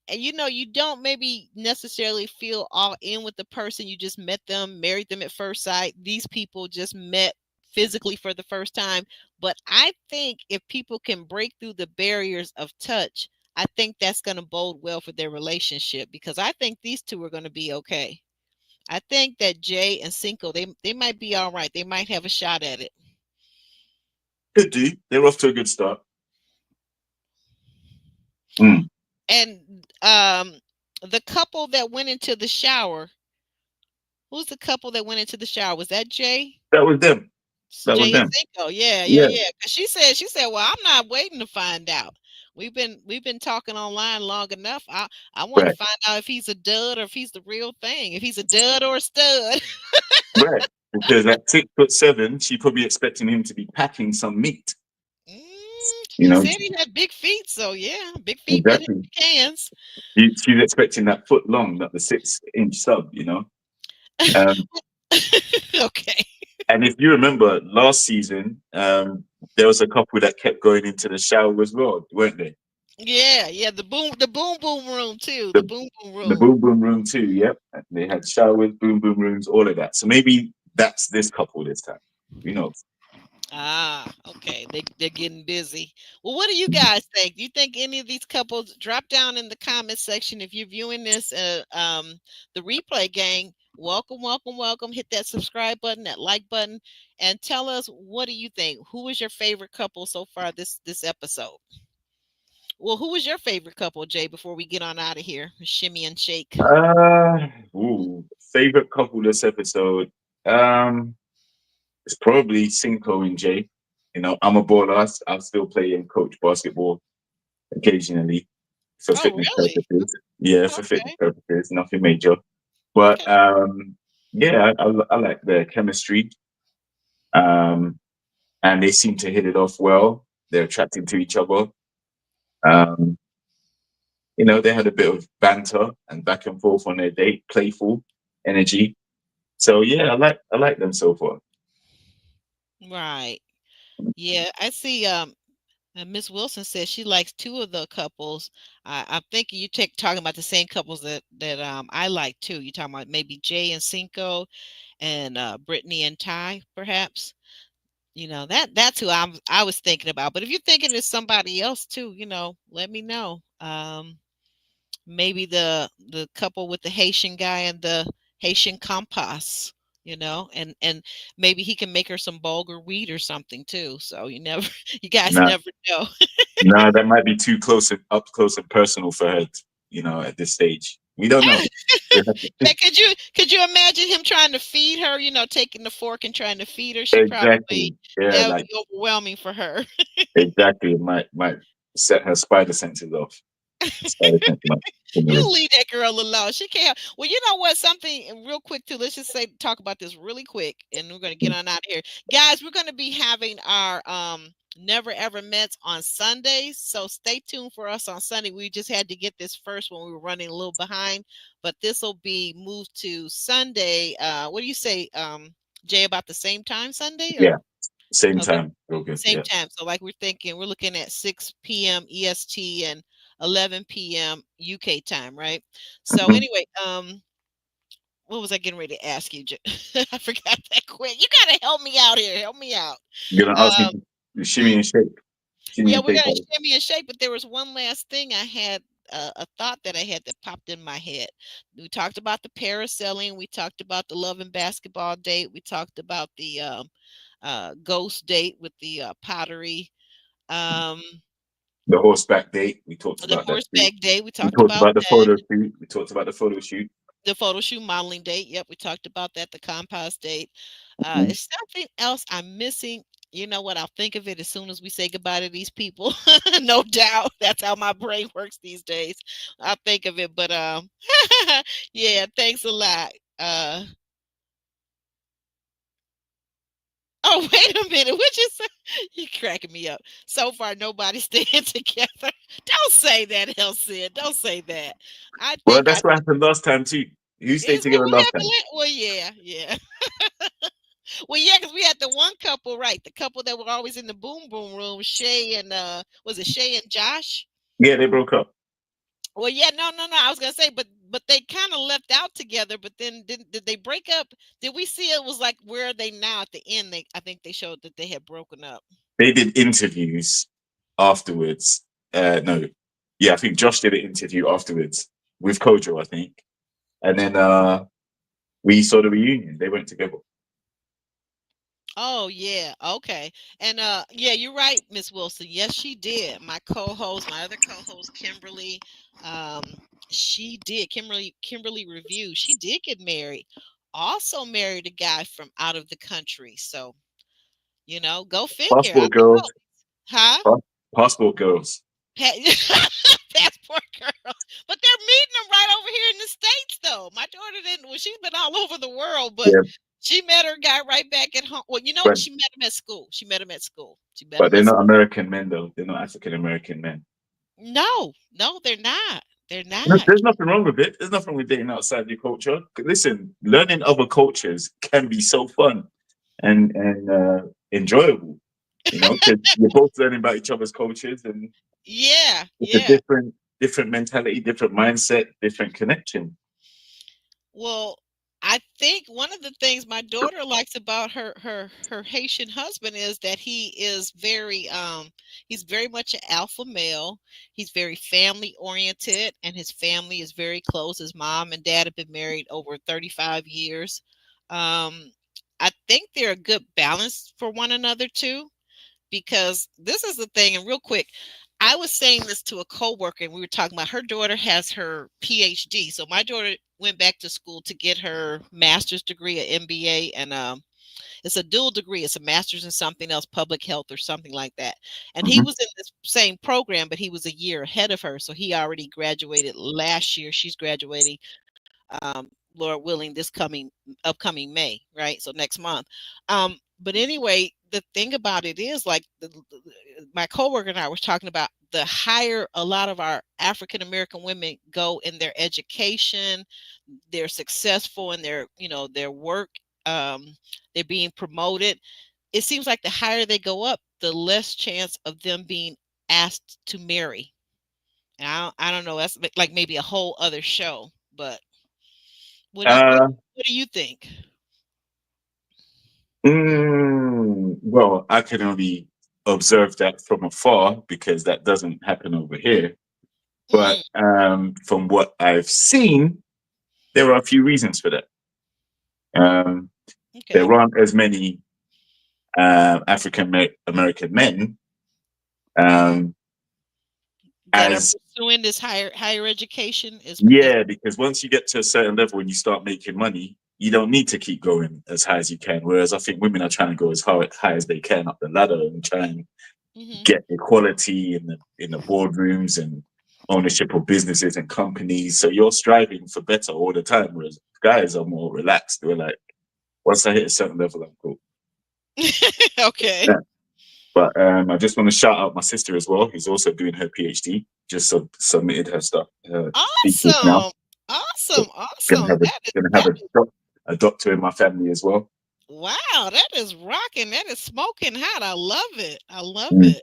And you don't maybe necessarily feel all in with the person. You just met them, married them at first sight. These people just met physically for the first time. But I think if people can break through the barriers of touch, I think that's going to bode well for their relationship, because I think these two are going to be okay. I think that Jay and Cinco, they might be all right. They might have a shot at it. could do. They're off to a good start. Mm. And the couple that went into the shower, who's the couple that went into the shower? Was that Jay? That was them. That was Jay and them. Cinco. Yeah, yeah, Yeah, yeah. 'Cause she said, well, I'm not waiting to find out. We've been talking online long enough. I want to right, find out if he's a dud or if he's the real thing. If he's a dud or a stud. right. Because at 6'7", she probably expecting him to be packing some meat. You She know, said he had big feet, so yeah, big feet fit in exactly. big hands. She's expecting that foot long, not the 6-inch sub. Um, Okay. and if you remember last season, there was a couple that kept going into the shower as well, weren't they? Yeah, yeah. The boom boom room too. The The boom boom the room. boom boom room too. Yep, and they had showers, boom boom rooms, all of that. So maybe that's this couple this time. You know, Ah, okay. They're getting busy. Well, what do you guys think? Do you think any of these couples, drop down in the comment section if you're viewing this the replay gang? Welcome, welcome, welcome. Hit that subscribe button, that like button, and tell us, what do you think? Who is your favorite couple so far this episode? Well, who was your favorite couple, Jay, before we get on out of here? Shimmy and shake. favorite couple this episode. Um, it's probably Cinco and Jay. I'm a baller. I still play and coach basketball occasionally for Oh, fitness really? purposes. Yeah, for fitness Okay. purposes, nothing major. But Okay. yeah, I like their chemistry. Um, and they seem to hit it off well. They're attracted to each other. Um, they had a bit of banter and back and forth on their date, playful energy. So yeah, I like them so far. Right. Yeah, I see. Miss Wilson says she likes two of the couples. I'm thinking you talking about the same couples that I like too. You talking about maybe Jay and Cinco and Brittany and Ty, perhaps. That's who I was thinking about. But if you're thinking of somebody else too, let me know. Maybe the couple with the Haitian guy and the Haitian compas, and maybe he can make her some bulgur wheat or something too. So you guys Nah, never know. nah, that might be too close and up close and personal for her. At this stage, we don't know. But could you imagine him trying to feed her? Taking the fork and trying to feed her. She probably Exactly. Yeah, that would like be overwhelming for her. exactly. It might set her spider senses off. Spider senses might You stimulate. leave that girl alone. She can't. Well, you know what? Something real quick too. Let's just talk about this really quick, and we're gonna get on out of here, guys. We're gonna be having our Never Ever Mets on Sundays, so stay tuned for us on Sunday. We just had to get this first one. We were running a little behind, but this will be moved to Sunday. What do you say, Jay? About the same time Sunday, or Yeah, same okay? time. Real good. Same Yeah. time. So like we're looking at 6 p.m. EST and 11 p.m. UK time, right? So Mhm. anyway, what was I getting ready to ask you? I forgot that quick. You gotta help me out here. Help me out. You're gonna ask me Um, to shimmy and shake. Shimmy yeah, and we're shake. gonna shimmy and shake, but there was one last thing I had. A thought that I had that popped in my head. We talked about the parasailing. We talked about the love and basketball date. We talked about the ghost date with the pottery. Um, The horseback date. We talked the about that too. horseback date, we We talked talked about about the that. photo shoot. We talked about the photo shoot. The photo shoot modeling date, yep, we talked about that. The compost date. Mhm. Is something else I'm missing? You know what? I'll think of it as soon as we say goodbye to these people. No doubt. That's how my brain works these days. I'll think of it, but yeah, thanks a lot. Oh, wait a minute. Which is you cracking me up. So far, nobody's staying together. Don't say that, Elsie. Don't say that. I Well, think I that's what happened last time too. Who stayed is that together what last happened? time? Well, yeah, yeah. Well, yeah, because we had the one couple, right? The couple that were always in the boom boom room, Shay and was it Shay and Josh? Yeah, they broke up. Well, yeah, no, no, no. I was gonna say, but they kind of left out together. But then did they break up? Did we see it was like where are they now at the end? I think they showed that they had broken up. They did interviews afterwards. No, yeah, I think Josh did an interview afterwards with Kojo, I think, and then we saw the reunion. They went together. Oh yeah, okay. And yeah, you're right, Miss Wilson. Yes, she did. My other co-host Kimberly, um, she did. Kimberly Review. She did get married. Also married a guy from out of the country. So, go figure. I Passport don't know. girls. Huh? Pa- Passport girls. Passport girl. But they're meeting them right over here in the States, though. My daughter didn't, well, she's been all over the world, but Yeah, she met her guy right back at home. Well, you know what? but She met him at school. She met him at school. She met but him they're at not school. American men though. They're not African American men. No, no, they're not. They're not. There's nothing wrong with it. There's nothing wrong with dating outside your culture. Listen, learning other cultures can be so fun and enjoyable. Because you're both learning about each other's cultures, and Yeah, it's a yeah. different mentality, different mindset, different connection. Well, I think one of the things my daughter likes about her Haitian husband is that he's very much an alpha male. He's very family oriented and his family is very close. His mom and dad have been married over 35 years. Um I think they're a good balance for one another too, because this is the thing. And real quick, I was saying this to a coworker, and we were talking about her daughter has her PhD. So my daughter went back to school to get her master's degree, an MBA, and it's a dual degree. It's a master's in something else, public health or something like that. And he Mhm. was in this same program, but he was a year ahead of her. So he already graduated last year. She's graduating Lord willing, this coming upcoming May, right? So next month. But anyway, the thing about it is like my coworker and I was talking about the higher a lot of our African American women go in their education, they're successful in their work, they're being promoted. It seems like the higher they go up, the less chance of them being asked to marry. And I don't know. That's like maybe a whole other show, but what do you what Uh, what do you think? Well, I can only observe that from afar because that doesn't happen over here. But Mm, from what I've seen, there are a few reasons for that. Um, okay. there aren't as many African American men um, That are as pursuing this higher education is yeah, because once you get to a certain level and you start making money, you don't need to keep going as high as you can. Whereas I think women are trying to go as high as they can up the ladder and try and mhm. get equality in the boardrooms and ownership of businesses and companies. So you're striving for better all the time, whereas guys are more relaxed. They're like, once I hit a certain level, I'm cool. Okay. Yeah. But I just want to shout out my sister as well, who's also doing her PhD. Just submitted her stuff, her thesis now. Awesome. So Awesome. gonna Awesome. have a doctor in my family as well. Wow, that is rocking. That is smoking hot. I love it. I love Mm. it.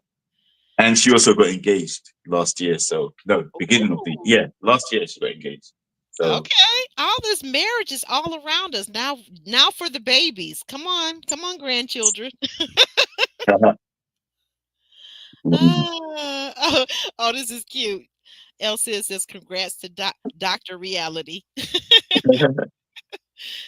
And she also got engaged last year. So no, beginning of the Ooh. last year she got engaged. So Okay. All this marriage is all around us. Now for the babies. Come on. Come on, grandchildren. Ah, oh, this is cute. Elsie says, congrats to Dr. Reality.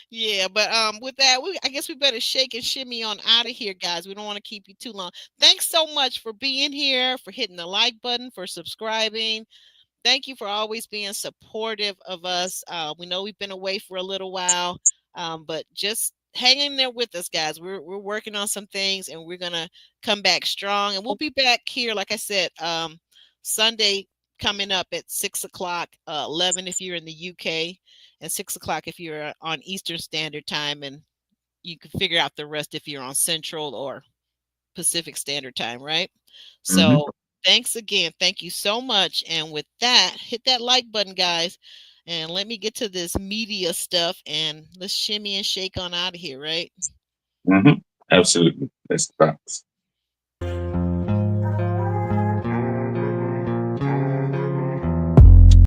Yeah, but with that, I guess we better shake and shimmy on out of here, guys. We don't want to keep you too long. Thanks so much for being here, for hitting the like button, for subscribing. Thank you for always being supportive of us. We know we've been away for a little while, but just hang in there with us, guys. We're working on some things, and we're gonna come back strong. And we'll be back here, like I said, Sunday coming up at 6 o'clock, 11 if you're in the UK, and 6 o'clock if you're on Eastern Standard Time, and you can figure out the rest if you're on Central or Pacific Standard Time, right? Mhm. So thanks again. Thank you so much. And with that, hit that like button, guys. And let me get to this media stuff and let's shimmy and shake on out of here, right? Absolutely. Let's bounce.